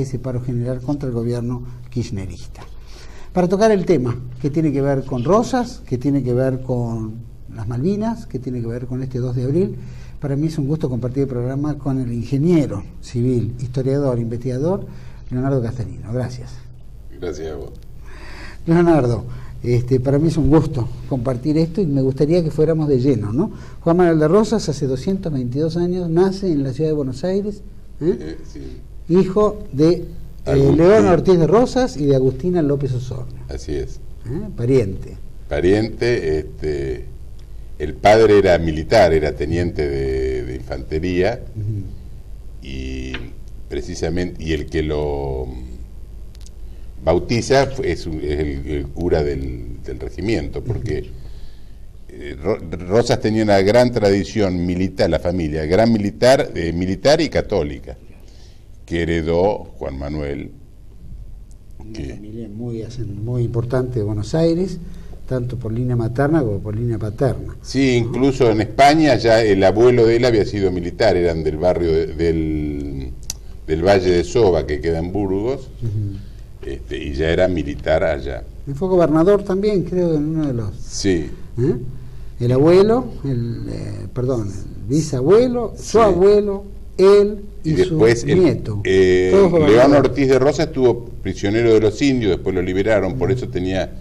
ese paro general contra el gobierno kirchnerista. Para tocar el tema que tiene que ver con Rosas, que tiene que ver con las Malvinas, que tiene que ver con este 2 de abril, para mí es un gusto compartir el programa con el ingeniero civil, historiador, investigador, Leonardo Castellino. Gracias. Gracias a vos. Leonardo, para mí es un gusto compartir esto y me gustaría que fuéramos de lleno, ¿no? Juan Manuel de Rosas, hace 222 años, nace en la ciudad de Buenos Aires, Sí. hijo de León Ortiz de Rosas y de Agustina López Osornio. Así es. Pariente. Pariente, el padre era militar, era teniente de infantería, y precisamente, y el que lo bautiza es el cura del regimiento, porque Rosas tenía una gran tradición militar, la familia, gran militar y católica, que heredó Juan Manuel. Una familia muy importante de Buenos Aires, tanto por línea materna como por línea paterna. Sí, incluso en España ya el abuelo de él había sido militar, eran del barrio del Valle de Soba, que queda en Burgos, y ya era militar allá. Y fue gobernador también, creo, en uno de los... Sí. El abuelo, el bisabuelo, su abuelo, él y después su nieto. León Ortiz de Rosas estuvo prisionero de los indios, después lo liberaron, por eso tenía...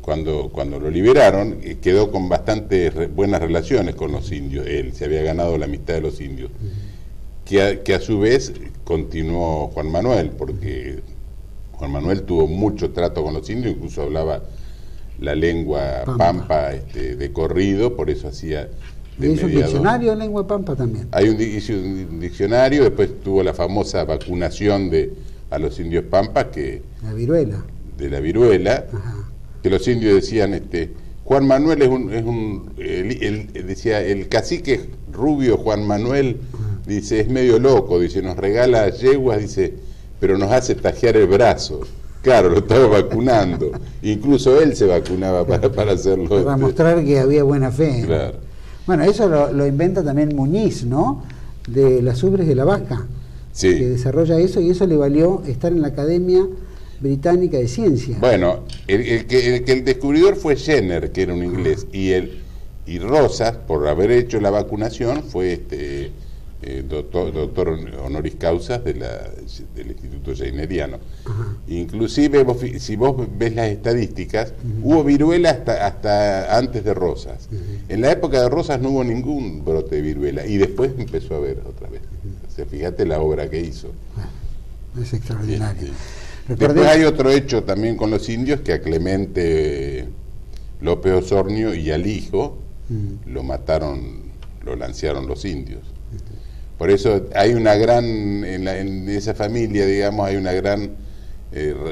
Cuando lo liberaron, quedó con bastante buenas relaciones con los indios. Él se había ganado la amistad de los indios, que a su vez continuó Juan Manuel, porque Juan Manuel tuvo mucho trato con los indios, incluso hablaba la lengua pampa de corrido, por eso hacía de hizo un diccionario de lengua pampa también. Hizo un diccionario, después tuvo la famosa vacunación a los indios pampas, que la viruela. De la viruela. Ajá. Que los indios decían, Juan Manuel decía, el cacique rubio Juan Manuel, dice, es medio loco, dice, nos regala yeguas, dice, pero nos hace tajear el brazo. Claro, lo estaba vacunando. Incluso él se vacunaba para hacerlo. Para mostrar que había buena fe. Claro. Bueno, eso lo inventa también Muñiz, ¿no? De las ubres de la vaca. Sí. Que desarrolla eso, y eso le valió estar en la Academia Británica de Ciencias. Bueno, el descubridor fue Jenner, que era un inglés, y Rosas, por haber hecho la vacunación, fue doctor honoris causa del Instituto Jenneriano. Inclusive, si vos ves las estadísticas, hubo viruela hasta antes de Rosas. En la época de Rosas no hubo ningún brote de viruela, y después empezó a haber otra vez. O sea, fíjate la obra que hizo. Es extraordinario. Después hay otro hecho también con los indios, que a Clemente López Osornio y al hijo lo mataron, lo lancearon los indios. Por eso hay una gran, en esa familia, digamos, hay una gran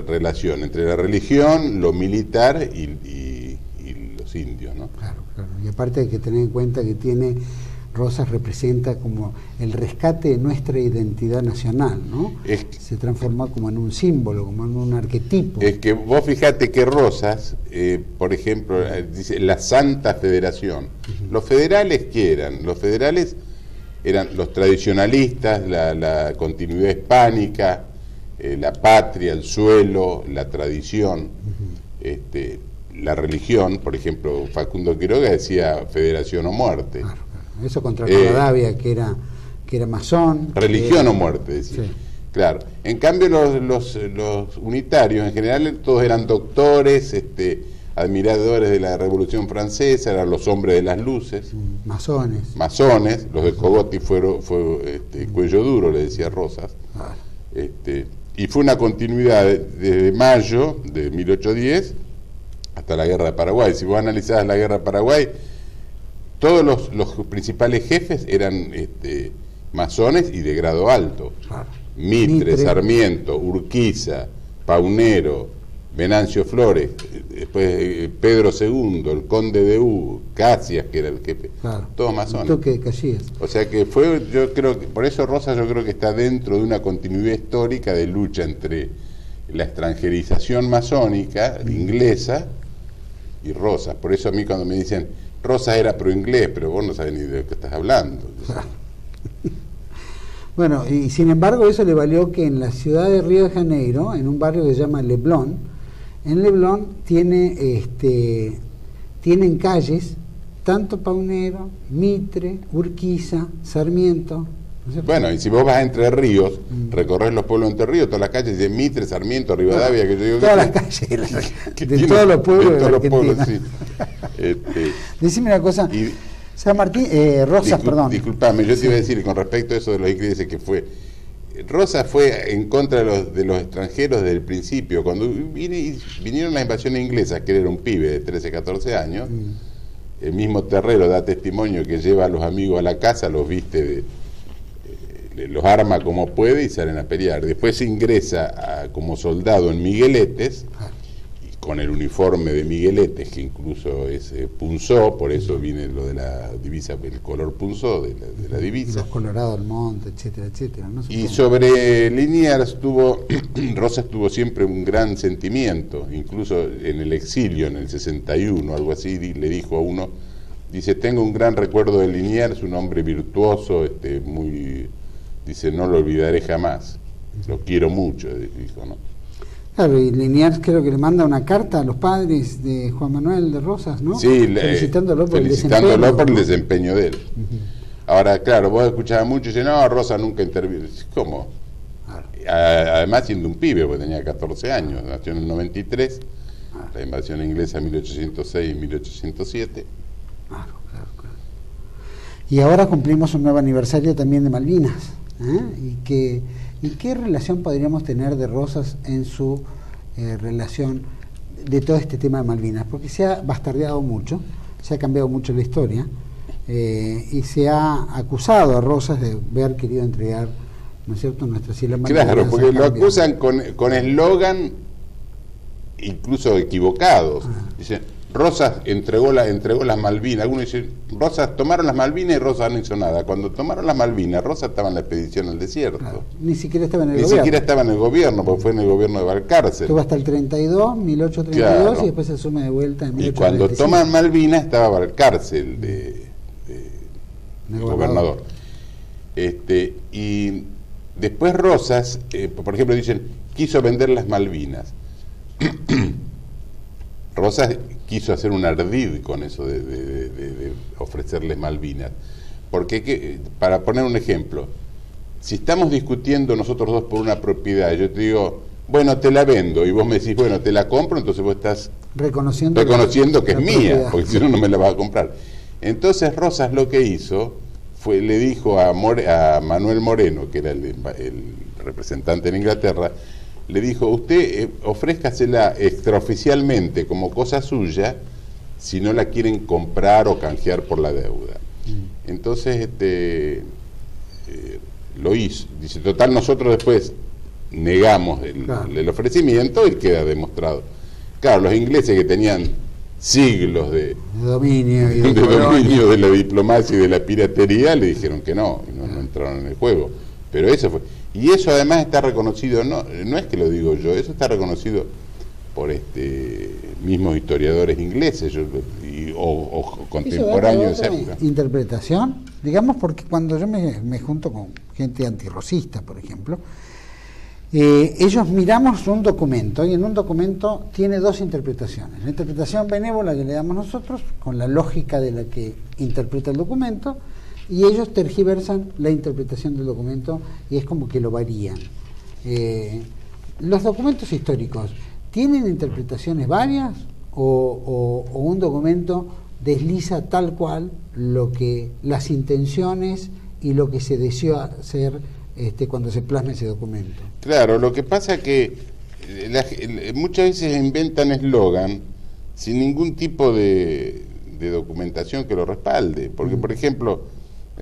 relación entre la religión, lo militar y los indios, ¿no? Claro. Y aparte hay que tener en cuenta que Rosas representa como el rescate de nuestra identidad nacional, ¿no? Se transforma como en un símbolo, como en un arquetipo. Es que vos fijate que Rosas, por ejemplo, dice la Santa Federación. Los federales, ¿qué eran? Los federales eran los tradicionalistas, la continuidad hispánica, la patria, el suelo, la tradición, la religión. Por ejemplo, Facundo Quiroga decía federación o muerte. Claro. Eso contra Rivadavia, que era masón. Religión o muerte, decía. Sí. Claro. En cambio, los unitarios, en general, todos eran doctores, admiradores de la Revolución Francesa, eran los hombres de las luces. Masones. Los de Cogotti fue cuello duro, le decía Rosas. Y fue una continuidad desde mayo de 1810 hasta la Guerra de Paraguay. Si vos analizás la Guerra de Paraguay, todos los principales jefes eran masones y de grado alto. Mitre, Sarmiento, Urquiza, Paunero, Venancio Flores, después Pedro II, el conde de U, Casillas, que era el jefe, todos masones. O sea que yo creo que, por eso Rosas yo creo que está dentro de una continuidad histórica de lucha entre la extranjerización masónica inglesa y Rosas. Por eso a mí cuando me dicen Rosas era pro-inglés, pero vos no sabés ni de qué estás hablando. Bueno, y sin embargo eso le valió que en la ciudad de Río de Janeiro, en un barrio que se llama Leblon, en Leblon tienen calles, tanto Paunero, Mitre, Urquiza, Sarmiento. ¿No? Bueno, y si vos vas a Entre Ríos, recorres los pueblos de Entre Ríos, todas las calles de Mitre, Sarmiento, Rivadavia, que yo digo... Todas las calles de todos los pueblos de la Argentina. Sí. Decime una cosa... San Martín, Rosas, perdón. Disculpame, yo te iba a decir con respecto a eso de los ingleses que fue... Rosas fue en contra de los extranjeros desde el principio. Cuando vinieron las invasiones inglesas, que él era un pibe de 13, 14 años, el mismo Terrero da testimonio que lleva a los amigos a la casa, los viste, los arma como puede y salen a pelear. Después se ingresa como soldado en Migueletes, con el uniforme de Migueletes, que incluso es punzó, por eso viene lo de la divisa, el color punzó de la divisa. Los Colorados del Monte, etcétera, etcétera. No y sobre Liniers Rosas tuvo siempre un gran sentimiento, incluso en el exilio, en el 61, algo así, le dijo a uno, dice, tengo un gran recuerdo de Liniers, un hombre virtuoso, dice, no lo olvidaré jamás, lo quiero mucho, dijo, ¿no? Claro, y Liniers creo que le manda una carta a los padres de Juan Manuel de Rosas, ¿no? Sí, felicitándolo por el desempeño de él. Ahora, claro, vos escuchabas mucho y dices, no, Rosas nunca intervino. ¿Cómo? Además siendo un pibe, porque tenía 14 años, nació en el 93, la invasión inglesa en 1806 y 1807. Claro. Y ahora cumplimos un nuevo aniversario también de Malvinas, ¿eh? ¿Y qué relación podríamos tener de Rosas en su relación de todo este tema de Malvinas? Porque se ha bastardeado mucho, se ha cambiado mucho la historia y se ha acusado a Rosas de haber querido entregar, ¿no es cierto?, nuestras Islas Malvinas. Claro, porque lo acusan con eslogan incluso equivocados. Dicen, Rosas entregó las Malvinas. Algunos dicen, Rosas tomaron las Malvinas y Rosas no hizo nada. Cuando tomaron las Malvinas, Rosas estaba en la expedición al desierto. Claro, ni siquiera estaba en el gobierno. Ni siquiera estaba en el gobierno, porque fue en el gobierno de Balcarce. Estuvo hasta el 32, 1832, claro. Y después se asume de vuelta en 1835. Y cuando toman Malvinas estaba Balcarce, el gobernador. Y después Rosas, por ejemplo, dicen, quiso vender las Malvinas. Rosas quiso hacer un ardid con eso de ofrecerles Malvinas. Porque, para poner un ejemplo, si estamos discutiendo nosotros dos por una propiedad, yo te digo, bueno, te la vendo, y vos me decís, bueno, te la compro, entonces vos estás reconociendo que es mía, porque si no, no me la vas a comprar. Entonces Rosas lo que hizo fue, le dijo a Manuel Moreno, que era el representante en Inglaterra, le dijo, usted ofrézcasela extraoficialmente como cosa suya si no la quieren comprar o canjear por la deuda. Entonces lo hizo. Dice, total, nosotros después negamos el ofrecimiento y queda demostrado. Claro, los ingleses que tenían siglos de dominio de la diplomacia y de la piratería le dijeron que no entraron en el juego. Pero eso fue. Y eso además está reconocido, no es que lo digo yo, eso está reconocido por mismos historiadores ingleses o contemporáneos de esa época. Interpretación, digamos, porque cuando yo me junto con gente antirrosista, por ejemplo, ellos miramos un documento y en un documento tiene dos interpretaciones. La interpretación benévola que le damos nosotros, con la lógica de la que interpreta el documento, y ellos tergiversan la interpretación del documento y es como que lo varían. Los documentos históricos, ¿tienen interpretaciones varias o un documento desliza tal cual las intenciones y lo que se deseó hacer cuando se plasma ese documento? Claro, lo que pasa es que muchas veces inventan eslogan sin ningún tipo de documentación que lo respalde, porque por ejemplo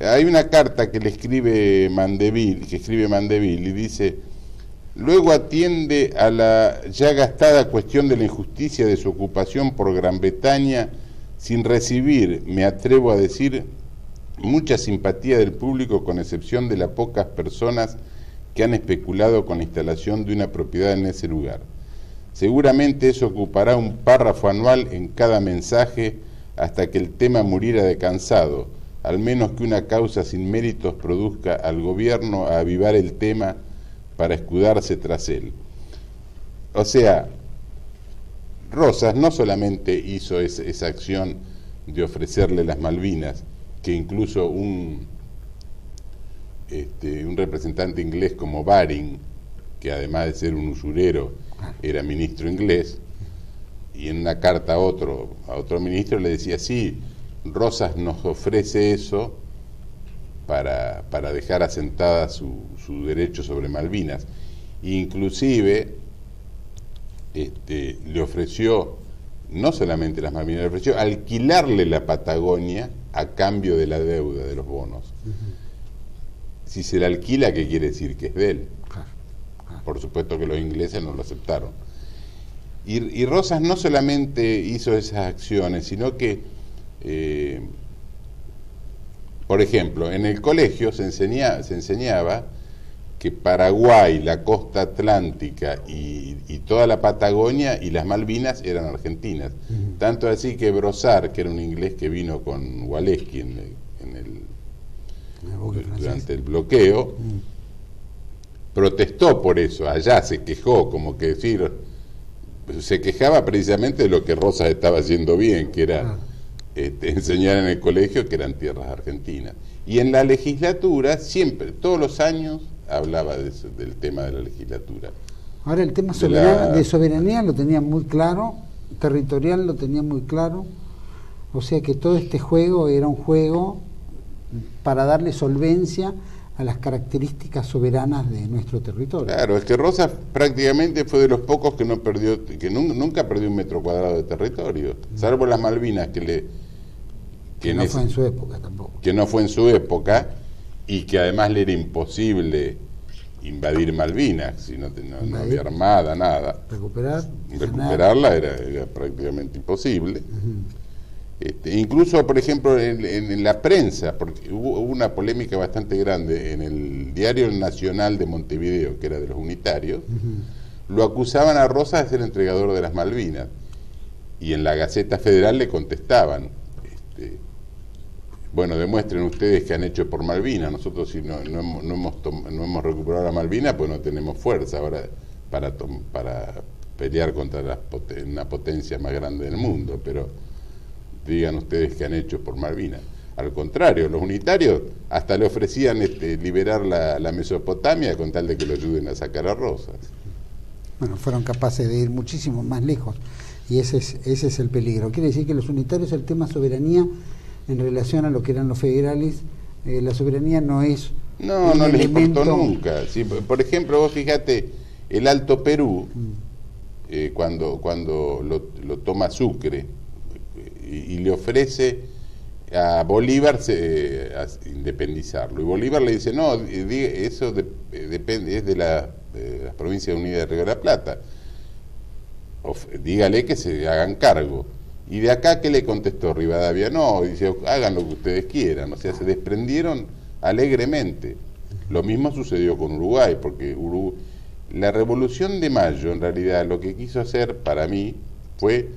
hay una carta que le escribe Mandeville y dice, luego atiende a la ya gastada cuestión de la injusticia de su ocupación por Gran Bretaña sin recibir, me atrevo a decir, mucha simpatía del público, con excepción de las pocas personas que han especulado con la instalación de una propiedad en ese lugar. Seguramente eso ocupará un párrafo anual en cada mensaje hasta que el tema muriera de cansado, al menos que una causa sin méritos produzca al gobierno a avivar el tema para escudarse tras él. O sea, Rosas no solamente hizo esa acción de ofrecerle las Malvinas, que incluso un representante inglés como Baring, que además de ser un usurero, era ministro inglés, y en una carta a otro ministro le decía, sí, Rosas nos ofrece eso para dejar asentada su derecho sobre Malvinas. Inclusive le ofreció, no solamente las Malvinas, le ofreció alquilarle la Patagonia a cambio de la deuda de los bonos. Si se la alquila, ¿qué quiere decir? Que es de él. Por supuesto que los ingleses no lo aceptaron. Y Rosas no solamente hizo esas acciones, sino que, por ejemplo, en el colegio se enseñaba que Paraguay, la costa atlántica y toda la Patagonia y las Malvinas eran argentinas. Tanto así que Brossard, que era un inglés que vino con Waleski durante el bloqueo, protestó por eso, allá se quejó, como que decir, se quejaba precisamente de lo que Rosas estaba haciendo bien, que era enseñar en el colegio que eran tierras argentinas. Y en la legislatura, siempre, todos los años, hablaba del tema de la legislatura. Ahora el tema de soberanía lo tenía muy claro, territorial lo tenía muy claro, o sea que todo este juego era un juego para darle solvencia a las características soberanas de nuestro territorio. Claro, es que Rosas prácticamente fue de los pocos que nunca perdió un metro cuadrado de territorio, salvo las Malvinas que no fue en su época tampoco. Que no fue en su época y que además le era imposible invadir Malvinas, si no había armada, nada. Recuperarla era prácticamente imposible. Incluso, por ejemplo, en la prensa, porque hubo una polémica bastante grande en el Diario Nacional de Montevideo, que era de los unitarios, lo acusaban a Rosas de ser entregador de las Malvinas, y en la Gaceta Federal le contestaban, bueno, demuestren ustedes que han hecho por Malvinas, nosotros si no hemos recuperado la Malvinas, pues no tenemos fuerza ahora para pelear contra una potencia más grande del mundo, pero digan ustedes que han hecho por Malvinas. Al contrario, los unitarios hasta le ofrecían liberar la Mesopotamia con tal de que lo ayuden a sacar a Rosas. Bueno, fueron capaces de ir muchísimo más lejos, y ese es el peligro. Quiere decir que los unitarios, el tema soberanía en relación a lo que eran los federales, la soberanía no es no les importó nunca. Sí, por ejemplo, vos fíjate, el Alto Perú, cuando lo toma Sucre y le ofrece a Bolívar independizarlo, y Bolívar le dice, no, eso depende, es de las Provincias Unidas de Río de la Plata, dígale que se hagan cargo. Y de acá, ¿qué le contestó Rivadavia? No, dice, hagan lo que ustedes quieran. O sea, se desprendieron alegremente. Lo mismo sucedió con Uruguay, porque la Revolución de Mayo, en realidad, lo que quiso hacer para mí fue,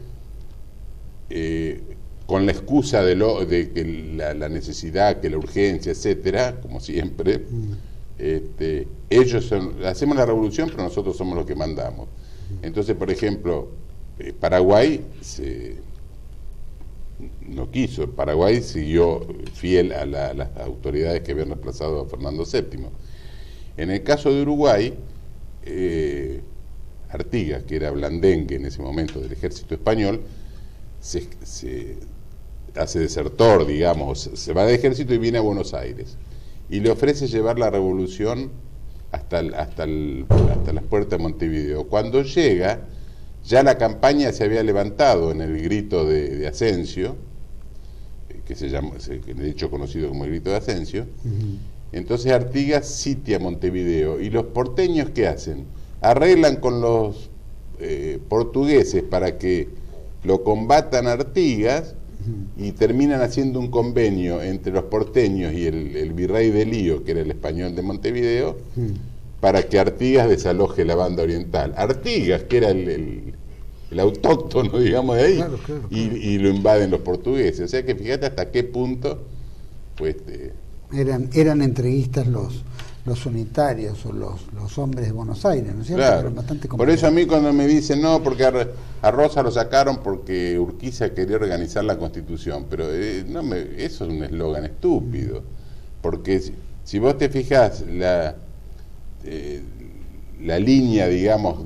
con la excusa de que la necesidad, que la urgencia, etcétera, como siempre, ellos hacemos la revolución, pero nosotros somos los que mandamos. Entonces, por ejemplo, Paraguay no quiso. Paraguay siguió fiel a las autoridades que habían reemplazado a Fernando VII. En el caso de Uruguay, Artigas, que era blandengue en ese momento del ejército español, se hace desertor, digamos, se va del ejército y viene a Buenos Aires y le ofrece llevar la revolución hasta las puertas de Montevideo. Cuando llega, ya la campaña se había levantado en el grito de Asensio, que de hecho conocido como el grito de Asensio. Entonces Artigas sitia Montevideo, y los porteños, ¿qué hacen? Arreglan con los portugueses para que lo combatan a Artigas, y terminan haciendo un convenio entre los porteños y el virrey de Lío, que era el español de Montevideo, para que Artigas desaloje la banda oriental. Artigas, que era el autóctono, digamos, de ahí, claro. Y lo invaden los portugueses. O sea que fíjate hasta qué punto Fue eran entreguistas los unitarios o los hombres de Buenos Aires, ¿no es cierto? Claro. Eran bastante Por eso a mí cuando me dicen, no, porque a Rosa lo sacaron porque Urquiza quería organizar la Constitución, pero eso es un eslogan estúpido, porque si vos te fijás la línea, digamos,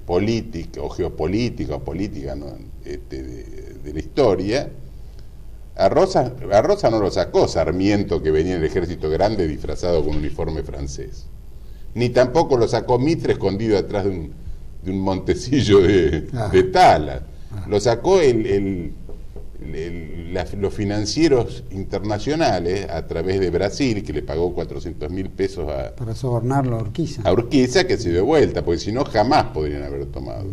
política o geopolítica o política, ¿no? de la historia, a Rosa no lo sacó Sarmiento, que venía en el ejército grande disfrazado con uniforme francés, ni tampoco lo sacó Mitre escondido atrás de un montecillo de tala. Lo sacó los financieros internacionales a través de Brasil, que le pagó 400.000 pesos para sobornarlo a Urquiza. A Urquiza, que se dio vuelta, porque si no jamás podrían haber tomado.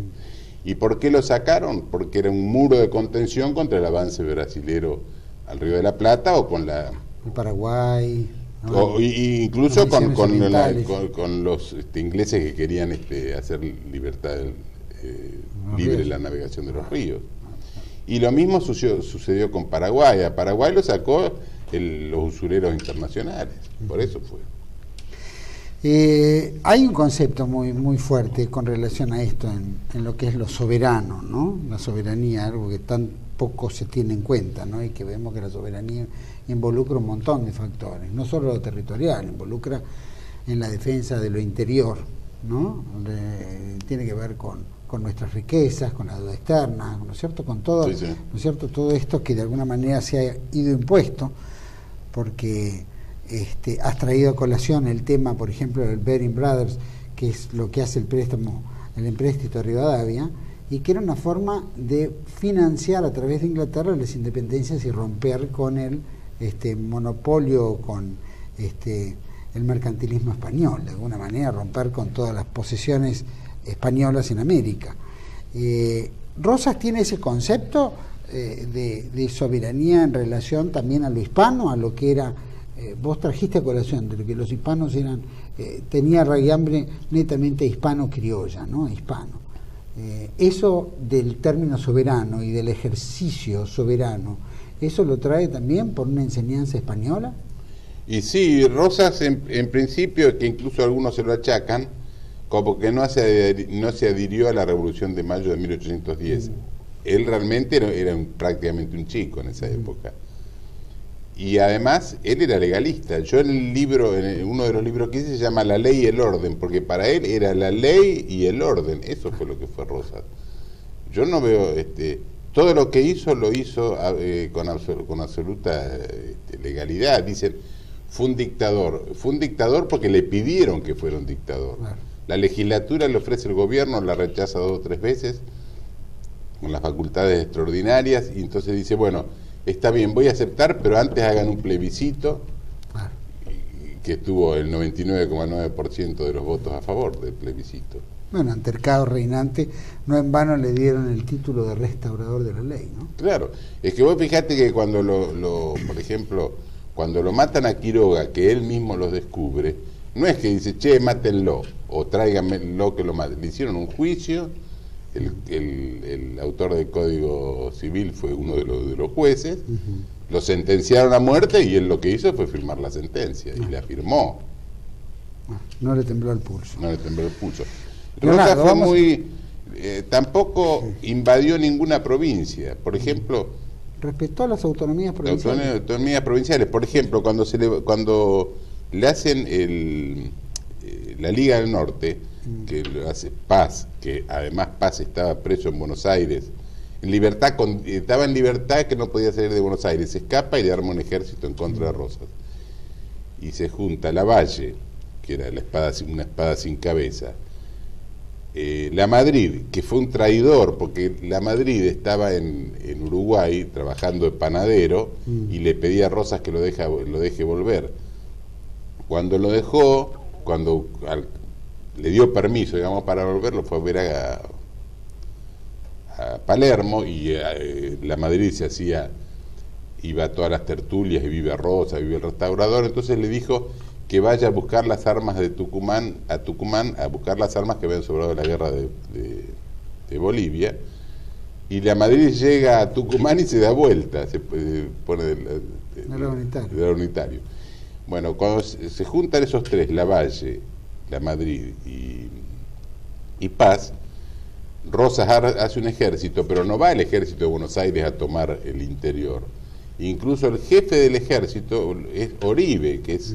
¿Y por qué lo sacaron? Porque era un muro de contención contra el avance brasilero al Río de la Plata o con el Paraguay, ¿no? O incluso con los ingleses que querían hacer libertad libre la navegación de los ríos. Y lo mismo sucedió con Paraguay. A Paraguay lo sacó los usureros internacionales. Por eso fue. Hay un concepto muy fuerte con relación a esto en lo que es lo soberano, ¿no? La soberanía, algo que tan poco se tiene en cuenta, ¿no? Y que vemos que la soberanía involucra un montón de factores, no solo lo territorial, involucra en la defensa de lo interior, ¿no? Tiene que ver con nuestras riquezas, con la deuda externa, ¿no es cierto? Con todo, ¿no es cierto? Todo esto que de alguna manera se ha ido impuesto, porque has traído a colación el tema, por ejemplo, del Baring Brothers, que es lo que hace el empréstito a Rivadavia, y que era una forma de financiar a través de Inglaterra las independencias y romper con el monopolio, con el mercantilismo español, de alguna manera romper con todas las posesiones españolas en América. Rosas tiene ese concepto de soberanía en relación también a lo hispano, a lo que era, vos trajiste a colación de lo que los hispanos eran, tenía raigambre netamente hispano-criolla, ¿no? Hispano. Eso del término soberano y del ejercicio soberano, ¿eso lo trae también por una enseñanza española? Y sí, Rosas en principio, que incluso algunos se lo achacan, como que no se adhirió a la Revolución de Mayo de 1810. Él realmente era prácticamente un chico en esa época. Y además, él era legalista. Yo en uno de los libros que hice se llama La Ley y el Orden, porque para él era la ley y el orden. Eso fue lo que fue Rosas. Yo no veo, todo lo que hizo, lo hizo con absoluta legalidad. Dicen, fue un dictador porque le pidieron que fuera un dictador. Claro. La legislatura le ofrece el gobierno, la rechaza 2 o 3 veces, con las facultades extraordinarias, y entonces dice, bueno, está bien, voy a aceptar, pero antes hagan un plebiscito, que tuvo el 99,9% de los votos a favor del plebiscito. Bueno, ante el caos reinante, no en vano le dieron el título de restaurador de la ley, ¿no? Claro, es que vos fijate que cuando por ejemplo, cuando lo matan a Quiroga, que él mismo los descubre, no es que dice, che, mátenlo, o tráiganmelo que lo maten. Le hicieron un juicio, el autor del Código Civil fue uno de los jueces, lo sentenciaron a muerte y él lo que hizo fue firmar la sentencia, y la firmó. No le tembló el pulso. No le tembló el pulso. Rosas fue tampoco invadió ninguna provincia, por ejemplo... Respetó las autonomías provinciales. Autonomías provinciales, por ejemplo, cuando le hacen la Liga del Norte, que lo hace Paz, que además Paz estaba preso en Buenos Aires, estaba en libertad, que no podía salir de Buenos Aires, se escapa y le arma un ejército en contra de Rosas. Y se junta Lavalle, que era una espada sin cabeza, La Madrid, que fue un traidor, porque La Madrid estaba en Uruguay trabajando de panadero y le pedía a Rosas que lo deje volver. Cuando lo dejó, le dio permiso, digamos, para volver, lo fue a ver a Palermo, y La Madrid iba a todas las tertulias, y vive a Rosas, vive el restaurador, entonces le dijo que vaya a buscar las armas de Tucumán, a buscar las armas que habían sobrado de la guerra de Bolivia, y La Madrid llega a Tucumán y se da vuelta, se pone unitario. Bueno, cuando se juntan esos tres, Lavalle, La Madrid y Paz, Rosas hace un ejército, pero no va el ejército de Buenos Aires a tomar el interior. Incluso el jefe del ejército es Oribe, que es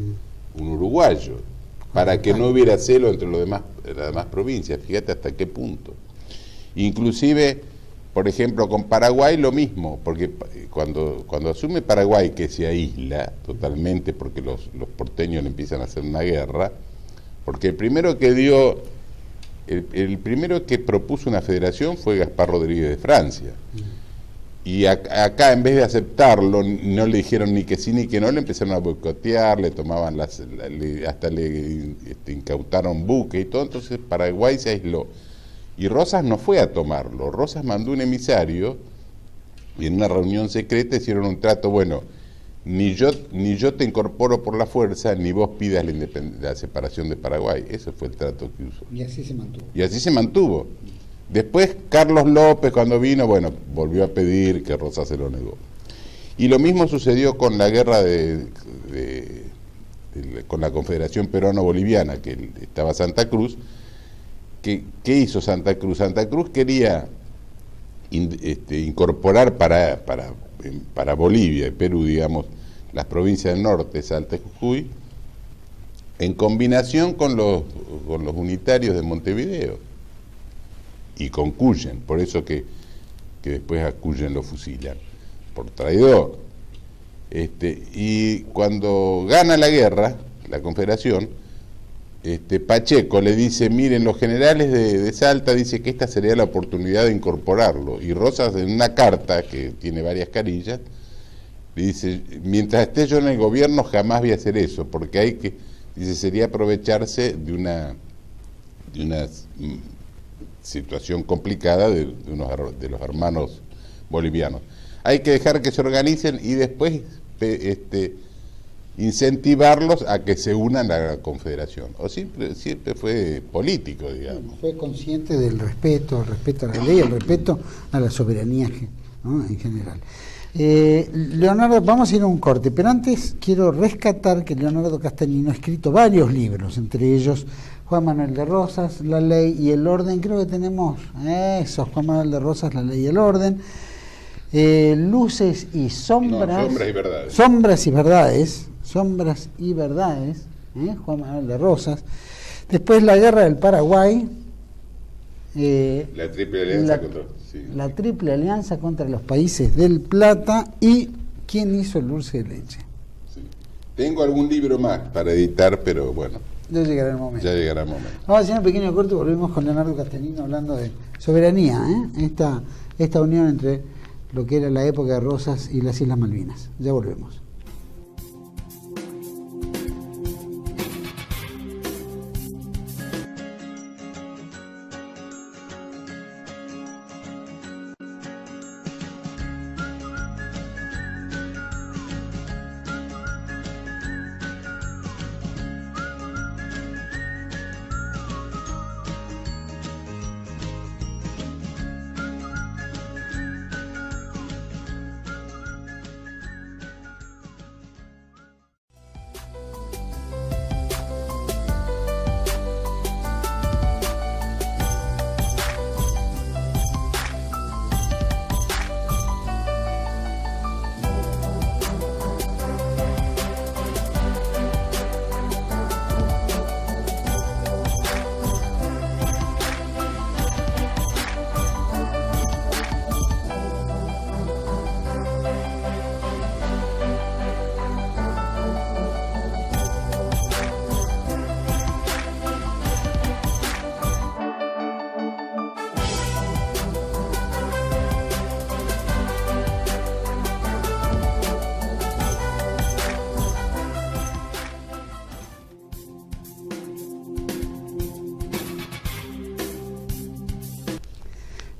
un uruguayo, para que no hubiera celo entre las demás provincias. Fíjate hasta qué punto. Inclusive, por ejemplo, con Paraguay lo mismo, porque cuando asume Paraguay, que se aísla totalmente porque los porteños le empiezan a hacer una guerra, porque el primero que propuso una federación fue Gaspar Rodríguez de Francia. Y acá, en vez de aceptarlo, no le dijeron ni que sí ni que no, le empezaron a boicotear, le tomaban hasta le incautaron buques y todo. Entonces Paraguay se aisló. Y Rosas no fue a tomarlo. Rosas mandó un emisario y en una reunión secreta hicieron un trato: bueno, ni yo te incorporo por la fuerza, ni vos pidas la separación de Paraguay. Ese fue el trato que usó. Y así se mantuvo. Después Carlos López, cuando vino, bueno, volvió a pedir, que Rosas se lo negó. Y lo mismo sucedió con la guerra con la Confederación Peruano-Boliviana, que estaba Santa Cruz. ¿Qué hizo Santa Cruz? Santa Cruz quería incorporar para Bolivia y Perú, digamos, las provincias del norte, Salta y Jujuy, en combinación con los unitarios de Montevideo y con Cuyen. Por eso que después a Cuyen lo fusilan por traidor. Y cuando gana la guerra, la Confederación, Pacheco le dice: miren, los generales de Salta dice que esta sería la oportunidad de incorporarlo. Y Rosas, en una carta que tiene varias carillas, le dice: mientras esté yo en el gobierno jamás voy a hacer eso, porque sería aprovecharse de una situación complicada de los hermanos bolivianos. Hay que dejar que se organicen y después incentivarlos a que se unan a la Confederación. O siempre fue político, digamos. Fue consciente del respeto a la ley, el respeto a la soberanía, ¿no?, en general. Leonardo, vamos a ir a un corte, pero antes quiero rescatar que Leonardo Castellino ha escrito varios libros, entre ellos Juan Manuel de Rosas, La Ley y el Orden. Creo que tenemos esos: Juan Manuel de Rosas, La Ley y el Orden, Luces y Sombras. Sombras y Verdades. Sombras y Verdades, Juan Manuel de Rosas. Después La Guerra del Paraguay. La Triple Alianza la Triple Alianza contra los países del Plata. Y ¿Quién hizo el dulce de leche? Sí. Tengo algún libro más para editar, pero bueno. Ya llegará el momento. Vamos a hacer un pequeño corte y volvemos con Leonardo Castellino hablando de soberanía, esta unión entre lo que era la época de Rosas y las Islas Malvinas. Ya volvemos.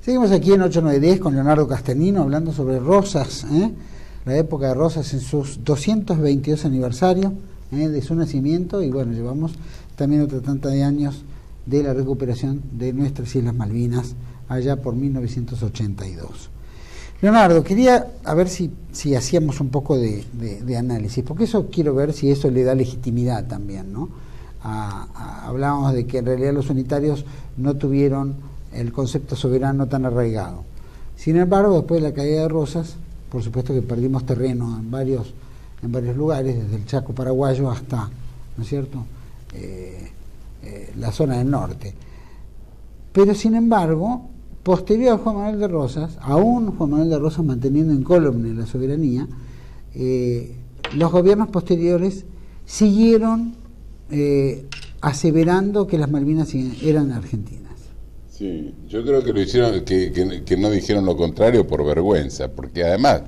Seguimos aquí en 8910 con Leonardo Castellino hablando sobre Rosas, la época de Rosas en sus 222 aniversario de su nacimiento, y bueno, llevamos también otra tanta de años de la recuperación de nuestras Islas Malvinas allá por 1982. Leonardo, quería a ver si hacíamos un poco de análisis, porque eso quiero ver si eso le da legitimidad también, ¿no? Hablábamos de que en realidad los unitarios no tuvieron el concepto soberano tan arraigado. Sin embargo, después de la caída de Rosas, por supuesto que perdimos terreno en varios lugares, desde el Chaco paraguayo hasta, ¿no es cierto?, la zona del norte. Pero sin embargo, posterior a Juan Manuel de Rosas, aún Juan Manuel de Rosas manteniendo incólume la soberanía, los gobiernos posteriores siguieron aseverando que las Malvinas eran argentinas. Sí, yo creo que lo hicieron, que no dijeron lo contrario por vergüenza, porque además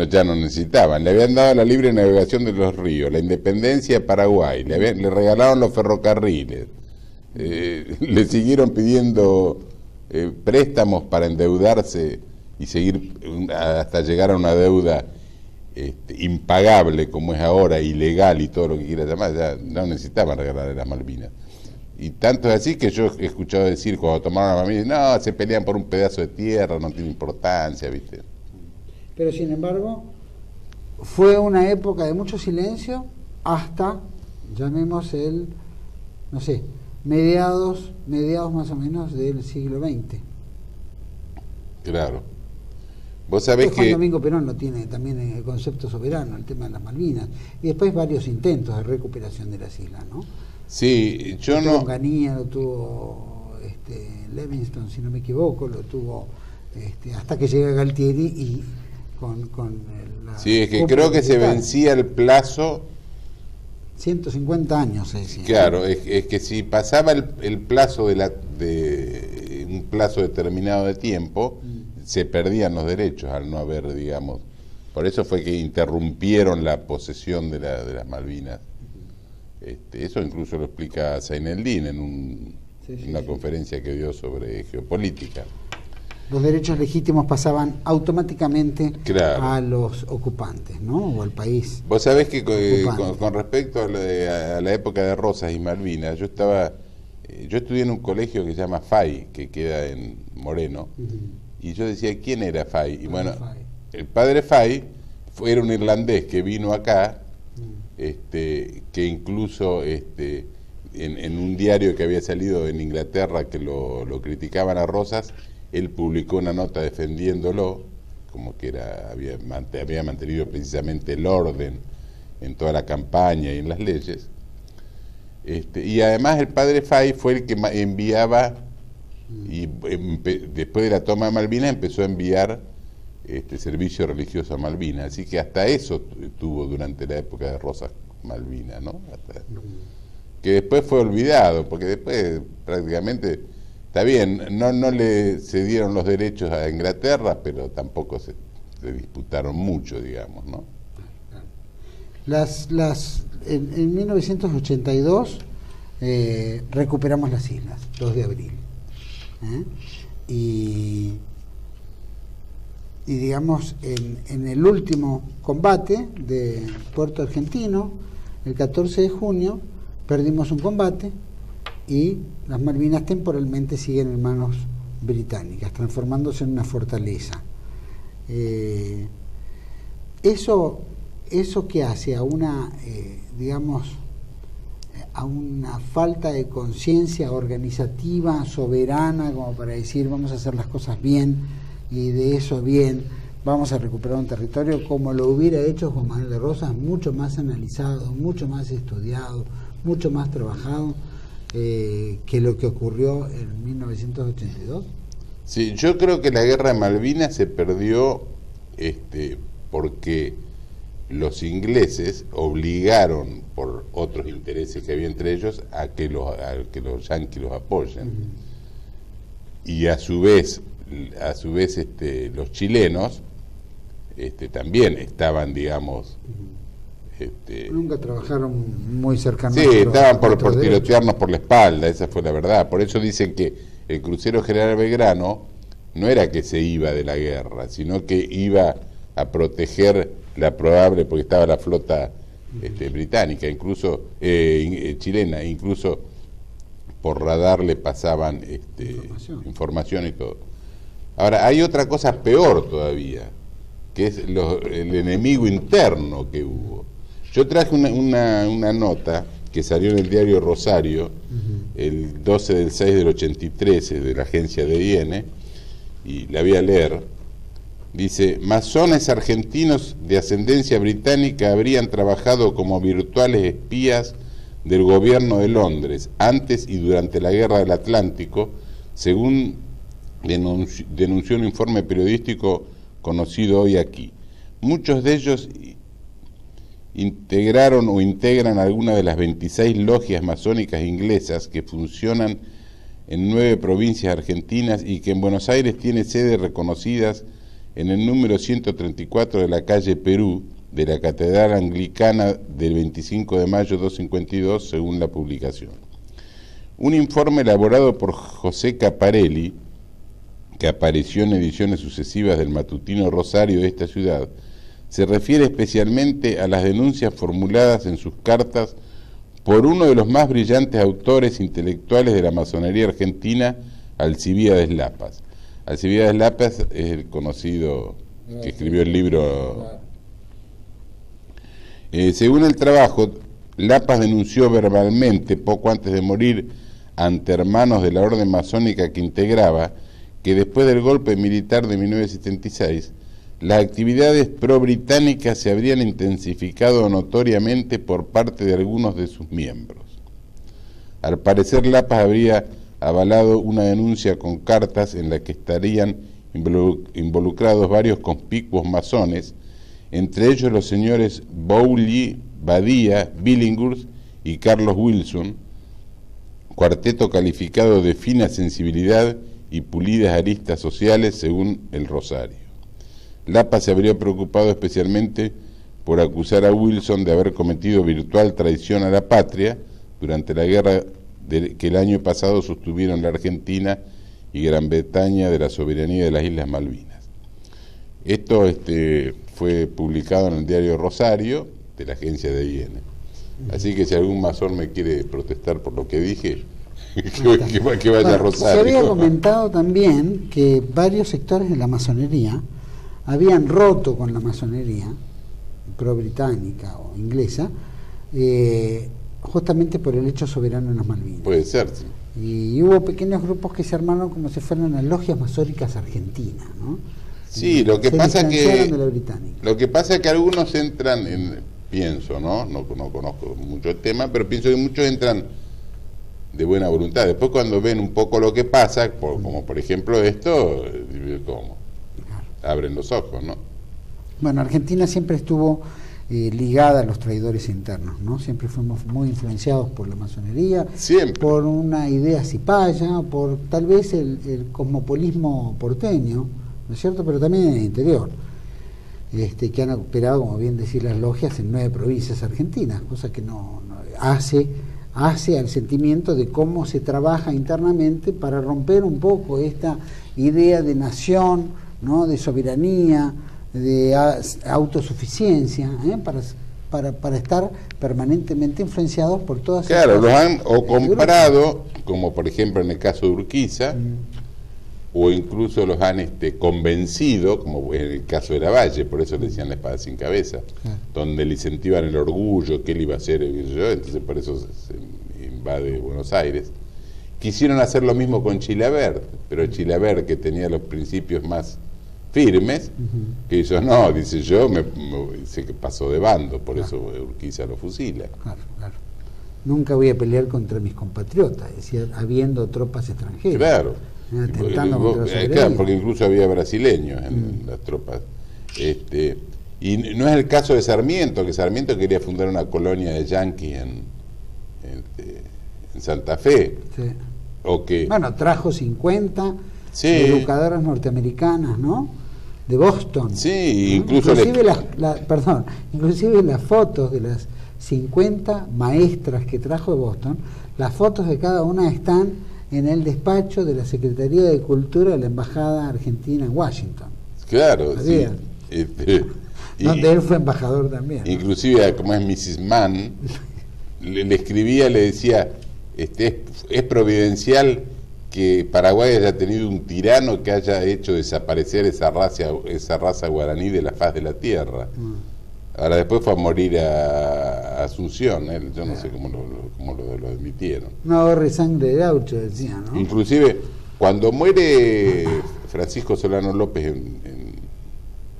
ya no necesitaban. Le habían dado la libre navegación de los ríos, la independencia de Paraguay, le regalaron los ferrocarriles, le siguieron pidiendo préstamos para endeudarse y seguir hasta llegar a una deuda impagable como es ahora, ilegal y todo lo que quiera llamar. Ya no necesitaban regalar las Malvinas. Y tanto es así que yo he escuchado decir cuando tomaron las Malvinas, no, se pelean por un pedazo de tierra, no tiene importancia, ¿viste? Pero sin embargo, fue una época de mucho silencio hasta, llamemos no sé, mediados más o menos del siglo XX. Claro. Vos sabés Juan que Domingo Perón lo tiene también en el concepto soberano, el tema de las Malvinas, y después varios intentos de recuperación de las islas, ¿no? Sí, yo no... Onganía, lo tuvo Livingston, si no me equivoco, lo tuvo hasta que llega Galtieri y con sí, es que creo que se vencía el plazo. 150 años se decía. Claro, es que si pasaba el plazo de un plazo determinado de tiempo, se perdían los derechos al no haber, digamos. Por eso fue que interrumpieron la posesión de las Malvinas. Eso incluso lo explica Saineldin en una conferencia que dio sobre geopolítica. Los derechos legítimos pasaban automáticamente a los ocupantes, ¿no? O al país. Vos sabés que con respecto a la época de Rosas y Malvinas, yo estudié en un colegio que se llama FAI, que queda en Moreno, y yo decía, ¿quién era FAI? Y bueno, el padre FAI era un irlandés que vino acá, que incluso en un diario que había salido en Inglaterra que lo criticaban a Rosas, él publicó una nota defendiéndolo, como que había mantenido precisamente el orden en toda la campaña y en las leyes. Y además el padre Fay fue el que enviaba, y después de la toma de Malvinas empezó a enviar servicio religioso a Malvinas, así que hasta eso tuvo durante la época de Rosas Malvinas, ¿no? Que después fue olvidado, porque después prácticamente... Está bien, no le cedieron los derechos a Inglaterra, pero tampoco se disputaron mucho, digamos, ¿no? En 1982 recuperamos las islas, 2 de abril. Y digamos, en el último combate de Puerto Argentino, el 14 de junio, perdimos un combate, y las Malvinas temporalmente siguen en manos británicas, transformándose en una fortaleza. Eso que hace a una, digamos, a una falta de conciencia organizativa, soberana, como para decir vamos a hacer las cosas bien, y de eso bien vamos a recuperar un territorio, como lo hubiera hecho Juan Manuel de Rosas, mucho más analizado, mucho más estudiado, mucho más trabajado, que lo que ocurrió en 1982. Sí, yo creo que la guerra de Malvinas se perdió porque los ingleses obligaron, por otros intereses que había entre ellos, a que los yanquis los apoyen. Y a su vez los chilenos también estaban, digamos... Nunca trabajaron muy cercanos. Sí, estaban por tirotearnos por la espalda, esa fue la verdad. Por eso dicen que el crucero General Belgrano no era que se iba de la guerra, sino que iba a proteger la probable, porque estaba la flota británica, incluso chilena, incluso por radar le pasaban información y todo. Ahora, hay otra cosa peor todavía, que es el enemigo interno que hubo. Yo traje una nota que salió en el diario Rosario, el 12 del 6 del 83, de la agencia de IN, y la voy a leer. Dice: masones argentinos de ascendencia británica habrían trabajado como virtuales espías del gobierno de Londres antes y durante la Guerra del Atlántico, según denunció un informe periodístico conocido hoy aquí. Muchos de ellos integraron o integran alguna de las 26 logias masónicas inglesas que funcionan en 9 provincias argentinas y que en Buenos Aires tiene sedes reconocidas en el número 134 de la calle Perú de la Catedral Anglicana del 25 de mayo 252, según la publicación. Un informe elaborado por José Caparelli, que apareció en ediciones sucesivas del matutino Rosario de esta ciudad, se refiere especialmente a las denuncias formuladas en sus cartas por uno de los más brillantes autores intelectuales de la masonería argentina, Alcibíades Lapas. Alcibíades Lapas es el conocido que escribió el libro. Según el trabajo, Lapas denunció verbalmente, poco antes de morir, ante hermanos de la orden masónica que integraba, que después del golpe militar de 1976, las actividades pro-británicas se habrían intensificado notoriamente por parte de algunos de sus miembros. Al parecer, Lapas habría avalado una denuncia con cartas en la que estarían involucrados varios conspicuos masones, entre ellos los señores Bowley, Badía, Billinghurst y Carlos Wilson, cuarteto calificado de fina sensibilidad y pulidas aristas sociales, según el Rosario. Lapas se habría preocupado especialmente por acusar a Wilson de haber cometido virtual traición a la patria durante la guerra que el año pasado sostuvieron la Argentina y Gran Bretaña de la soberanía de las Islas Malvinas. Esto fue publicado en el diario Rosario de la agencia de IN. Así que si algún masón me quiere protestar por lo que dije, que vaya a Rosario. Se había comentado también que varios sectores de la masonería habían roto con la masonería pro-británica o inglesa, justamente por el hecho soberano en las Malvinas. Puede ser, sí. Y hubo pequeños grupos que se armaron como si fueran las logias masónicas argentinas, ¿no? Sí, lo que pasa es que algunos entran en, pienso, ¿no? No conozco mucho el tema, pero pienso que muchos entran de buena voluntad. Después cuando ven un poco lo que pasa, como por ejemplo esto, ¿cómo? Abren los ojos, ¿no? Bueno, Argentina siempre estuvo ligada a los traidores internos, ¿no? Siempre fuimos muy influenciados por la masonería, siempre, por una idea cipaya, por tal vez el cosmopolismo porteño, ¿no es cierto? Pero también en el interior, que han operado, como bien decir las logias, en 9 provincias argentinas, cosa que no hace al sentimiento de cómo se trabaja internamente para romper un poco esta idea de nación, ¿no? De soberanía, de autosuficiencia, para estar permanentemente influenciados por todas esas cosas. Claro, los han comprado, como por ejemplo en el caso de Urquiza, o incluso los han convencido, como en el caso de Lavalle, por eso le decían la espada sin cabeza, donde le incentivan el orgullo, que él iba a hacer, entonces por eso se invade Buenos Aires. Quisieron hacer lo mismo con Chilavert, pero Chilavert, que tenía los principios más firmes, que hizo, no, dice yo, dice que pasó de bando, por eso Urquiza lo fusila. Claro. Nunca voy a pelear contra mis compatriotas, decía, habiendo tropas extranjeras. Claro. Atentando contra la soberanía. Claro, porque incluso había brasileños en las tropas. Y no es el caso de Sarmiento, que Sarmiento quería fundar una colonia de yanquis en Santa Fe. Sí. O que, bueno, trajo 50 educadoras norteamericanas, ¿no? De Boston. Sí, ¿no? Inclusive inclusive las fotos de las 50 maestras que trajo de Boston, las fotos de cada una están en el despacho de la Secretaría de Cultura de la Embajada Argentina en Washington. Claro, sí. Donde él fue embajador también, ¿no? Inclusive, como es Mrs. Mann, le escribía, le decía, es providencial que Paraguay haya tenido un tirano que haya hecho desaparecer esa raza guaraní de la faz de la tierra. Ahora después fue a morir a Asunción, yo no sé cómo lo admitieron. No ahorre sangre de gaucho, decía, ¿no? Inclusive, cuando muere Francisco Solano López en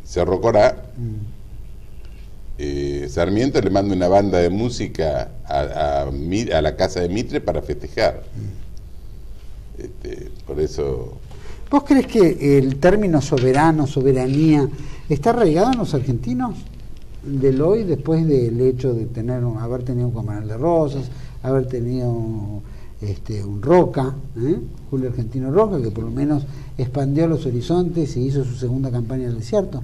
Cerro Corá, Sarmiento le manda una banda de música a la casa de Mitre para festejar. Por eso... ¿Vos crees que el término soberano, soberanía, está arraigado en los argentinos del hoy, después del hecho de haber tenido un Coronel de Rosas, haber tenido un Roca, Julio Argentino Roca, que por lo menos expandió los horizontes y hizo su segunda campaña al desierto,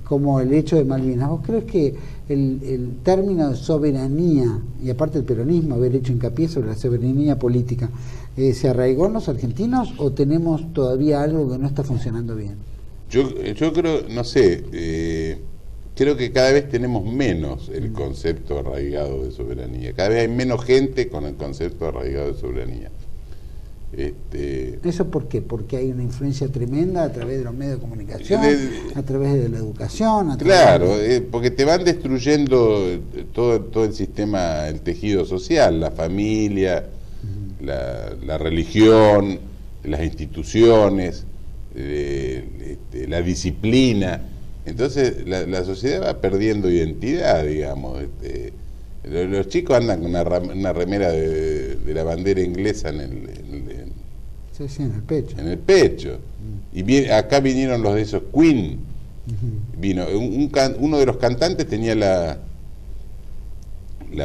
como el hecho de Malvinas? ¿Vos crees que el término de soberanía, y aparte el peronismo haber hecho hincapié sobre la soberanía política, se arraigó en los argentinos, o tenemos todavía algo que no está funcionando bien? Yo creo, no sé, creo que cada vez tenemos menos el concepto arraigado de soberanía. Cada vez hay menos gente con el concepto arraigado de soberanía. ¿Eso por qué? Porque hay una influencia tremenda a través de los medios de comunicación, a través de la educación. Claro, porque te van destruyendo todo el sistema, el tejido social, la familia, la religión, las instituciones, la disciplina. Entonces la sociedad va perdiendo identidad, digamos. Los chicos andan con una remera de la bandera inglesa en el pecho. En el pecho. Y acá vinieron los de esos Queen. Vino uno de los cantantes tenía la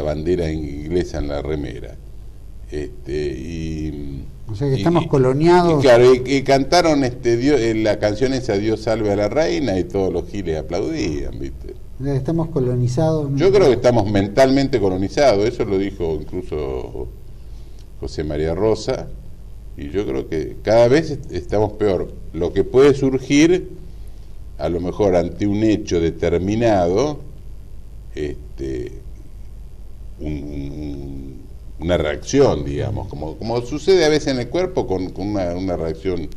bandera inglesa en la remera. O sea que estamos coloniados. Y claro, y cantaron la canción esa, Dios salve a la reina, y todos los giles aplaudían, ¿viste? Estamos colonizados. Yo creo que estamos mentalmente colonizados, eso lo dijo incluso José María Rosa, y yo creo que cada vez estamos peor. Lo que puede surgir, a lo mejor ante un hecho determinado, una reacción, digamos, como sucede a veces en el cuerpo con una reacción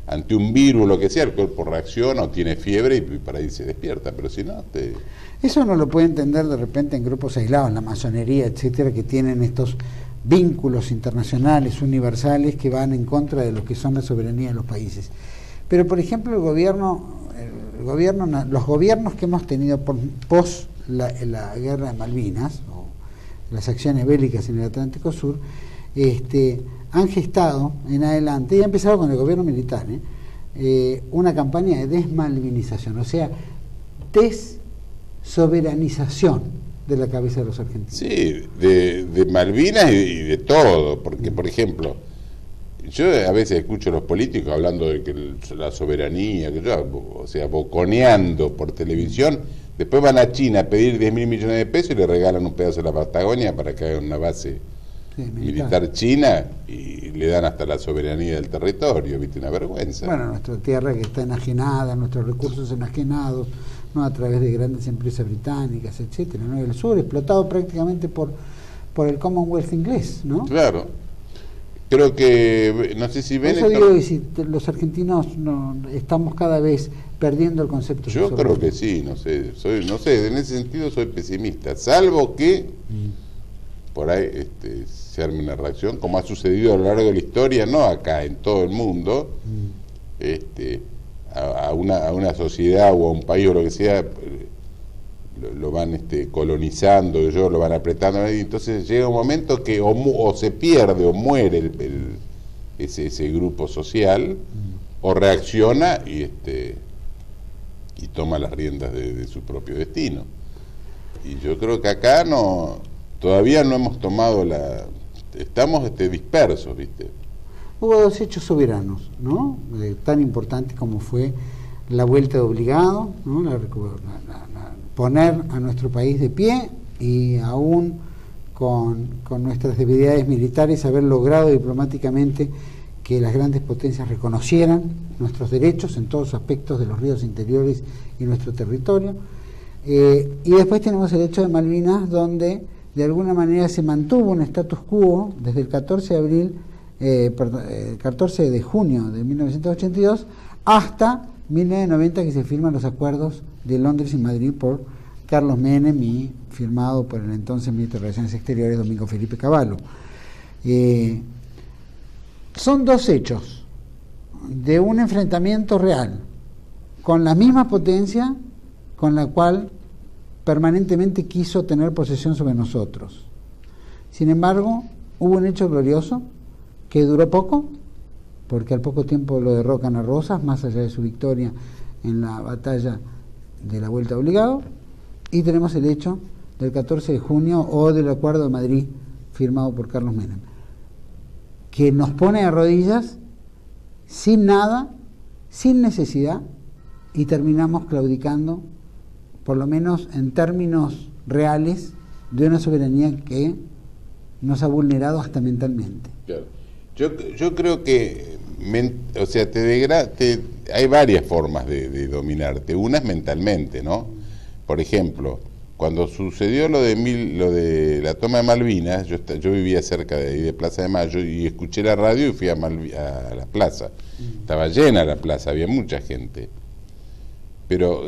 ante un virus, lo que sea, el cuerpo reacciona o tiene fiebre y para ahí se despierta, pero si no... Eso no lo puede entender de repente en grupos aislados, en la masonería, etcétera, que tienen estos vínculos internacionales, universales, que van en contra de lo que son la soberanía de los países. Pero, por ejemplo, los gobiernos que hemos tenido pos la guerra de Malvinas, o las acciones bélicas en el Atlántico Sur, han gestado en adelante, y ha empezado con el gobierno militar, una campaña de desmalvinización, o sea, desoberanización de la cabeza de los argentinos. Sí, de Malvinas y de todo, porque, por ejemplo, yo a veces escucho a los políticos hablando de que la soberanía, o sea, boconeando por televisión, después van a China a pedir 10.000 millones de pesos y le regalan un pedazo de la Patagonia para que haga una base militar china, y le dan hasta la soberanía del territorio, ¿viste? Una vergüenza. Bueno, nuestra tierra que está enajenada, nuestros recursos enajenados, ¿no? A través de grandes empresas británicas, etcétera, ¿no? El sur explotado prácticamente por el Commonwealth inglés, ¿no? Claro. Creo que, no sé si ven... Eso digo, y si los argentinos estamos cada vez perdiendo el concepto. Yo creo que sí, no sé, en ese sentido soy pesimista, salvo que por ahí se arme una reacción, como ha sucedido a lo largo de la historia, no acá, en todo el mundo, a una sociedad o a un país o lo que sea, lo van colonizando, lo van apretando, y entonces llega un momento que o se pierde o muere ese grupo social, o reacciona y toma las riendas de su propio destino. Y yo creo que acá todavía no hemos tomado estamos dispersos, ¿viste? Hubo dos hechos soberanos, ¿no? Tan importantes como fue la vuelta de obligado, ¿no? Poner a nuestro país de pie, y aún con nuestras debilidades militares haber logrado diplomáticamente que las grandes potencias reconocieran nuestros derechos en todos los aspectos de los ríos interiores y nuestro territorio. Y después tenemos el hecho de Malvinas, donde de alguna manera se mantuvo un status quo desde el 14 de abril 14 de junio de 1982 hasta 1990, que se firman los acuerdos de Londres y Madrid por Carlos Menem y firmado por el entonces ministro de Relaciones Exteriores, Domingo Felipe Cavallo. Son dos hechos de un enfrentamiento real con la misma potencia con la cual permanentemente quiso tener posesión sobre nosotros. Sin embargo, hubo un hecho glorioso que duró poco, porque al poco tiempo lo derrocan a Rosas, más allá de su victoria en la batalla de la Vuelta Obligado, y tenemos el hecho del 14 de junio o del Acuerdo de Madrid firmado por Carlos Menem, que nos pone a rodillas sin nada, sin necesidad, y terminamos claudicando, por lo menos en términos reales, de una soberanía que nos ha vulnerado hasta mentalmente. Claro. Yo creo que, o sea, hay varias formas de dominarte. Una es mentalmente, ¿no? Por ejemplo, cuando sucedió lo de la toma de Malvinas, yo vivía cerca de ahí, de Plaza de Mayo, y escuché la radio y fui a la plaza. Estaba llena la plaza, había mucha gente. Pero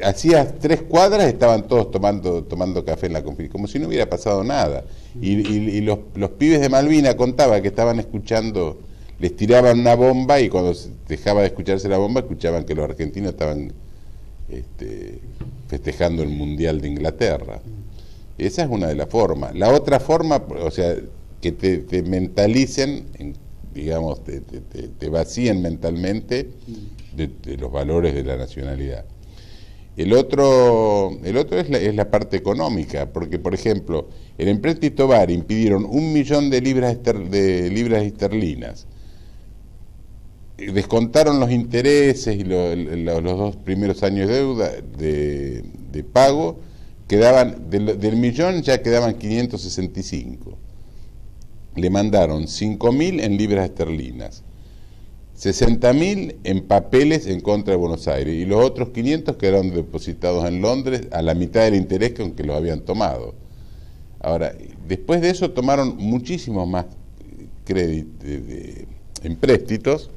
hacía 3 cuadras estaban todos tomando café en la conferencia, como si no hubiera pasado nada. Y los pibes de Malvinas contaban que estaban escuchando, les tiraban una bomba y cuando dejaba de escucharse la bomba, escuchaban que los argentinos estaban festejando el Mundial de Inglaterra. Esa es una de las formas. La otra forma, o sea, que te mentalicen, digamos, te vacíen mentalmente de los valores de la nacionalidad. El otro es la parte económica, porque, por ejemplo, el empréstito VAR impidieron 1 millón de libras esterlinas. Descontaron los intereses y los 2 primeros años de deuda de pago, quedaban del millón ya quedaban 565. Le mandaron 5.000 en libras esterlinas, 60.000 en papeles en contra de Buenos Aires, y los otros 500 quedaron depositados en Londres a la mitad del interés con que los habían tomado. Ahora, después de eso tomaron muchísimos más empréstitos.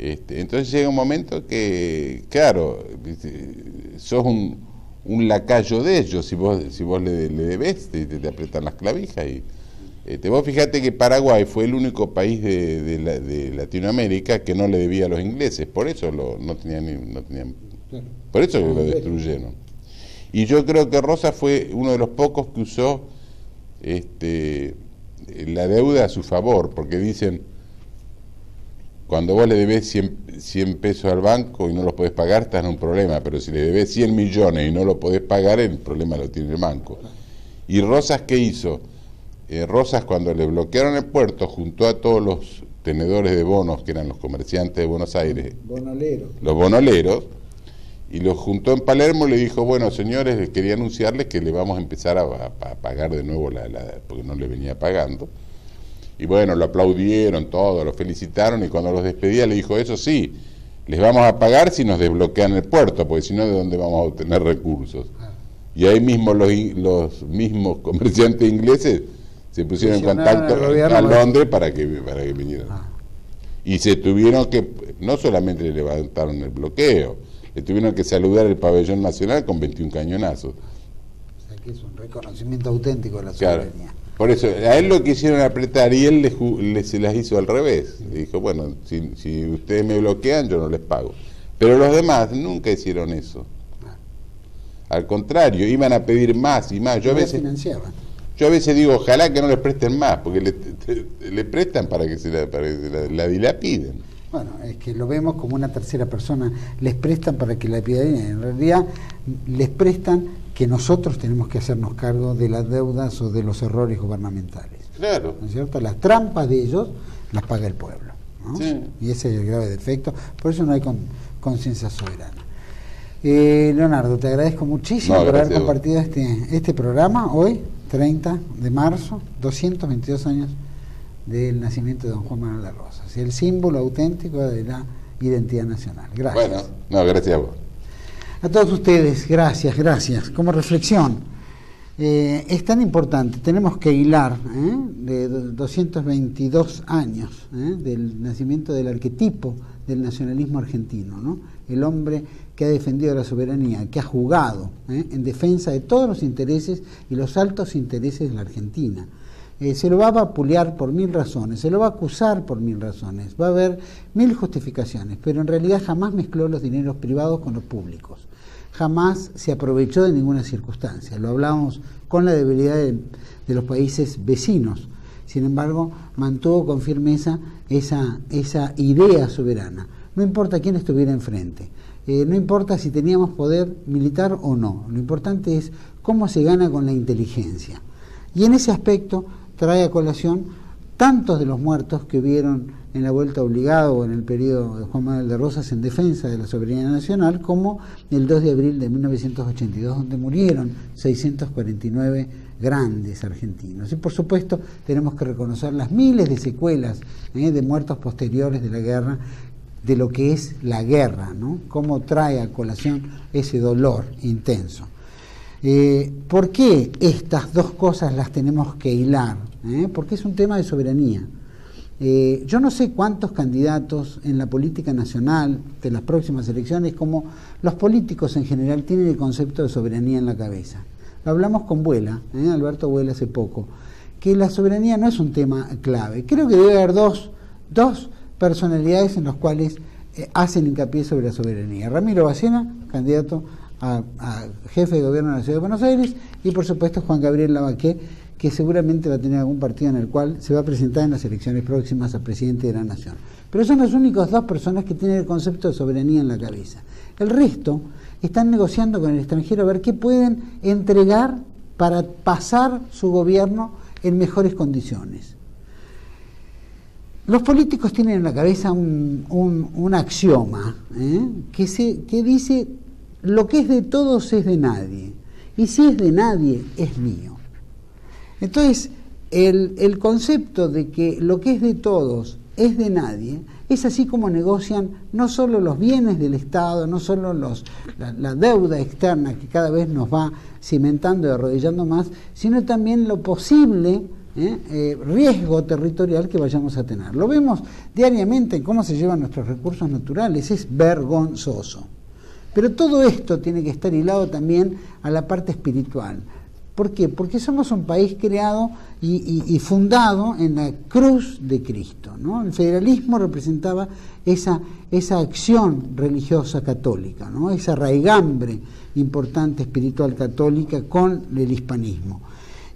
Entonces llega un momento que, claro, sos un lacayo de ellos. Si vos le debés, te apretan las clavijas. Y vos fijate que Paraguay fue el único país de Latinoamérica que no le debía a los ingleses, por eso no tenían por eso lo destruyeron. Y yo creo que Rosas fue uno de los pocos que usó la deuda a su favor, porque dicen, cuando vos le debés 100 pesos al banco y no los podés pagar, estás en un problema, pero si le debés 100 millones y no lo podés pagar, el problema lo tiene el banco. ¿Y Rosas qué hizo? Rosas, cuando le bloquearon el puerto, juntó a todos los tenedores de bonos, que eran los comerciantes de Buenos Aires, los bonoleros, y los juntó en Palermo y le dijo, bueno, señores, les quería anunciarles que le vamos a empezar a pagar de nuevo porque no le venía pagando. Y bueno, lo aplaudieron todos, lo felicitaron, y cuando los despedía le dijo, eso sí, les vamos a pagar si nos desbloquean el puerto, porque si no, ¿de dónde vamos a obtener recursos? Y ahí mismo los mismos comerciantes ingleses se pusieron en contacto a Londres para que vinieran. Y se tuvieron que, no solamente le levantaron el bloqueo, le tuvieron que saludar el pabellón nacional con 21 cañonazos. O sea que es un reconocimiento auténtico de la soberanía. Claro. Por eso, a él lo quisieron apretar y él se las hizo al revés. Le dijo, bueno, si ustedes me bloquean, yo no les pago. Pero los demás nunca hicieron eso. Al contrario, iban a pedir más y más. Yo a veces digo, ojalá que no les presten más, porque le prestan para que la dilapiden. Bueno, es que lo vemos como una tercera persona. Les prestan para que la dilapiden. En realidad, les prestan que nosotros tenemos que hacernos cargo de las deudas o de los errores gubernamentales. Claro. ¿No es cierto? Las trampas de ellos las paga el pueblo, ¿no? Sí. Y ese es el grave defecto. Por eso no hay conciencia soberana. Leonardo, te agradezco muchísimo por haber compartido este programa hoy, 30 de marzo, 222 años del nacimiento de don Juan Manuel de Rosas, el símbolo auténtico de la identidad nacional. Gracias. Bueno, gracias a vos. A todos ustedes, gracias. Como reflexión, Es tan importante, tenemos que hilar de 222 años del nacimiento del arquetipo del nacionalismo argentino, ¿no? El hombre que ha defendido la soberanía, que ha jugado en defensa de todos los intereses y los altos intereses de la Argentina. Se lo va a vapulear por 1000 razones, se lo va a acusar por 1000 razones, va a haber 1000 justificaciones, pero en realidad jamás mezcló los dineros privados con los públicos, jamás se aprovechó de ninguna circunstancia, lo hablábamos con la debilidad de los países vecinos, sin embargo mantuvo con firmeza esa idea soberana, no importa quién estuviera enfrente, no importa si teníamos poder militar o no, lo importante es cómo se gana con la inteligencia, y en ese aspecto trae a colación tantos de los muertos que hubieron en la vuelta obligada o en el periodo de Juan Manuel de Rosas en defensa de la soberanía nacional, como el 2 de abril de 1982, donde murieron 649 grandes argentinos. Y por supuesto tenemos que reconocer las miles de secuelas de muertos posteriores de la guerra, de lo que es la guerra, ¿no? Cómo trae a colación ese dolor intenso. ¿Por qué estas dos cosas las tenemos que hilar? Porque es un tema de soberanía. Yo no sé cuántos candidatos en la política nacional de las próximas elecciones, como los políticos en general, tienen el concepto de soberanía en la cabeza. Lo hablamos con Vuela, Alberto Vuela hace poco, que la soberanía no es un tema clave. Creo que debe haber dos personalidades en las cuales hacen hincapié sobre la soberanía. Ramiro Bacena, candidato a jefe de gobierno de la Ciudad de Buenos Aires, y por supuesto Juan Gabriel Lavaqué, que seguramente va a tener algún partido en el cual se va a presentar en las elecciones próximas a presidente de la Nación. Pero son las únicas dos personas que tienen el concepto de soberanía en la cabeza. El resto están negociando con el extranjero a ver qué pueden entregar para pasar su gobierno en mejores condiciones. Los políticos tienen en la cabeza un axioma que dice: lo que es de todos es de nadie, y si es de nadie es mío. Entonces, el concepto de que lo que es de todos es de nadie es así como negocian no solo los bienes del Estado, no solo la deuda externa que cada vez nos va cimentando y arrodillando más, sino también lo posible riesgo territorial que vayamos a tener. Lo vemos diariamente en cómo se llevan nuestros recursos naturales, es vergonzoso. Pero todo esto tiene que estar hilado también a la parte espiritual. ¿Por qué? Porque somos un país creado y fundado en la cruz de Cristo, ¿no? El federalismo representaba esa acción religiosa católica, ¿no? Esa raigambre importante espiritual católica con el hispanismo.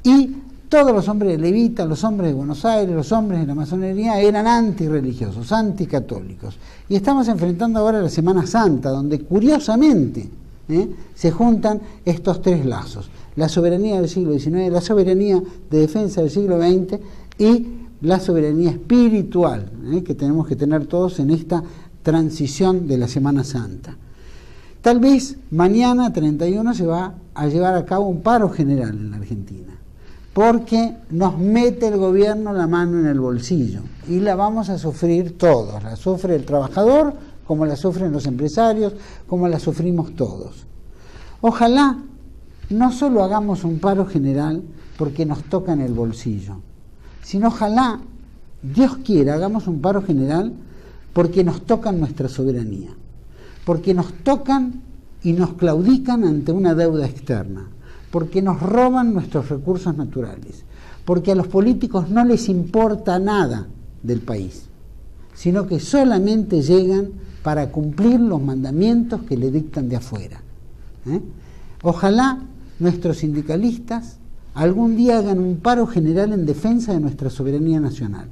Y todos los hombres de Levita, los hombres de Buenos Aires, los hombres de la masonería eran antirreligiosos, anticatólicos. Y estamos enfrentando ahora la Semana Santa, donde curiosamente se juntan estos tres lazos: la soberanía del siglo XIX, la soberanía de defensa del siglo XX y la soberanía espiritual que tenemos que tener todos en esta transición de la Semana Santa. Tal vez mañana, 31, se va a llevar a cabo un paro general en la Argentina, porque nos mete el gobierno la mano en el bolsillo y la vamos a sufrir todos. La sufre el trabajador, como la sufren los empresarios, como la sufrimos todos. Ojalá no solo hagamos un paro general porque nos toca en el bolsillo, sino ojalá, Dios quiera, hagamos un paro general porque nos tocan nuestra soberanía, porque nos tocan y nos claudican ante una deuda externa, porque nos roban nuestros recursos naturales, porque a los políticos no les importa nada del país, sino que solamente llegan para cumplir los mandamientos que le dictan de afuera. Ojalá nuestros sindicalistas algún día hagan un paro general en defensa de nuestra soberanía nacional,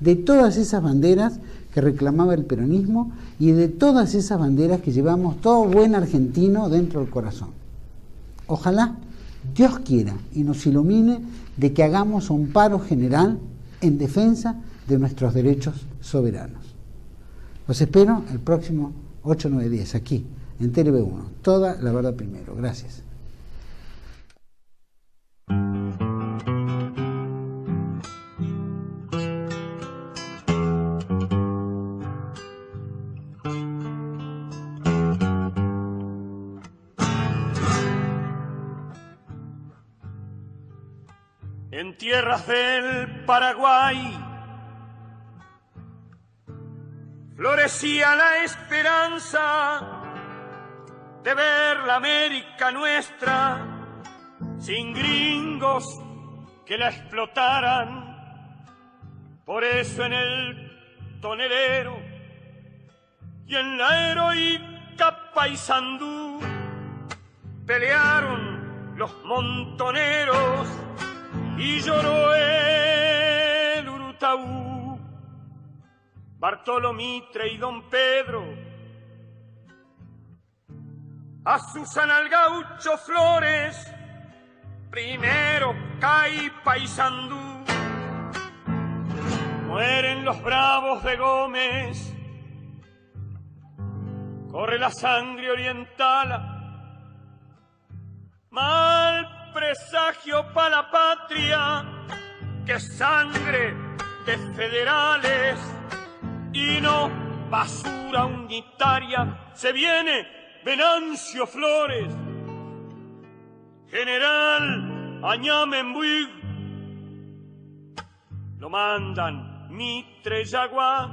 de todas esas banderas que reclamaba el peronismo y de todas esas banderas que llevamos todo buen argentino dentro del corazón. Ojalá Dios quiera y nos ilumine de que hagamos un paro general en defensa de nuestros derechos soberanos. Los espero el próximo 8, 9, 10, aquí, en TLV1. Toda la verdad primero. Gracias. en tierras del Paraguay florecía la esperanza de ver la América nuestra sin gringos que la explotaran. Por eso en el Tonelero y en la heroica Paysandú pelearon los montoneros y lloró el Urutaú. Bartolo Mitre y Don Pedro azusan al gaucho Flores, primero cae Paysandú. Mueren los bravos de Gómez, corre la sangre oriental, mal presagio pa' la patria, que sangre de federales y no basura unitaria. Se viene Venancio Flores, general Añamenbuig, lo mandan Mitre Yaguá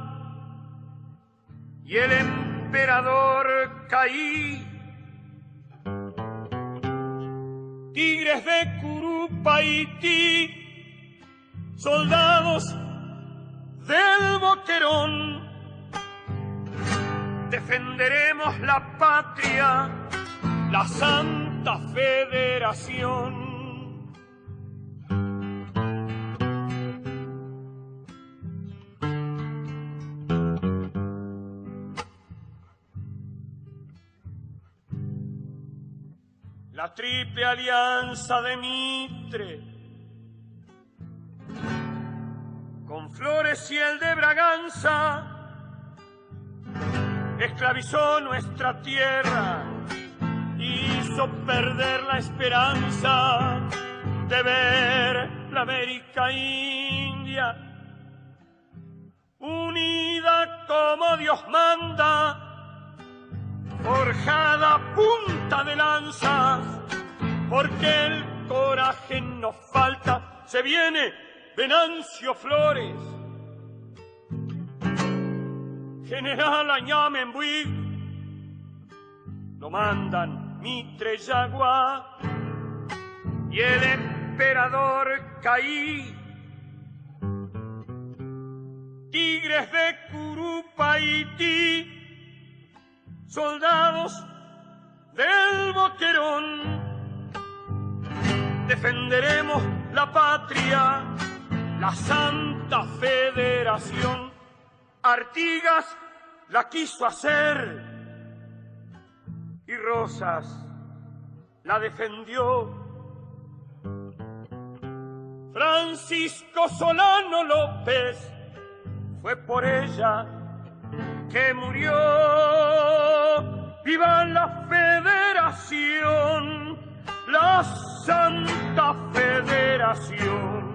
y el emperador Caí. Tigres de Curupaití, soldados del Boquerón, defenderemos la patria, la Santa Federación. La triple alianza de Mitre con Flores y el de Braganza esclavizó nuestra tierra, hizo perder la esperanza de ver la América India unida como Dios manda, forjada a punta de lanzas, porque el coraje nos falta. Se viene Venancio Flores, general Añamenbuig, lo mandan Mitre Yaguá y el emperador Caí. Tigres de Curupaití, soldados del Boquerón, defenderemos la patria, la Santa Federación. Artigas la quiso hacer y Rosas la defendió. Francisco Solano López fue por ella que murió. ¡Viva la Federación, la Santa Federación!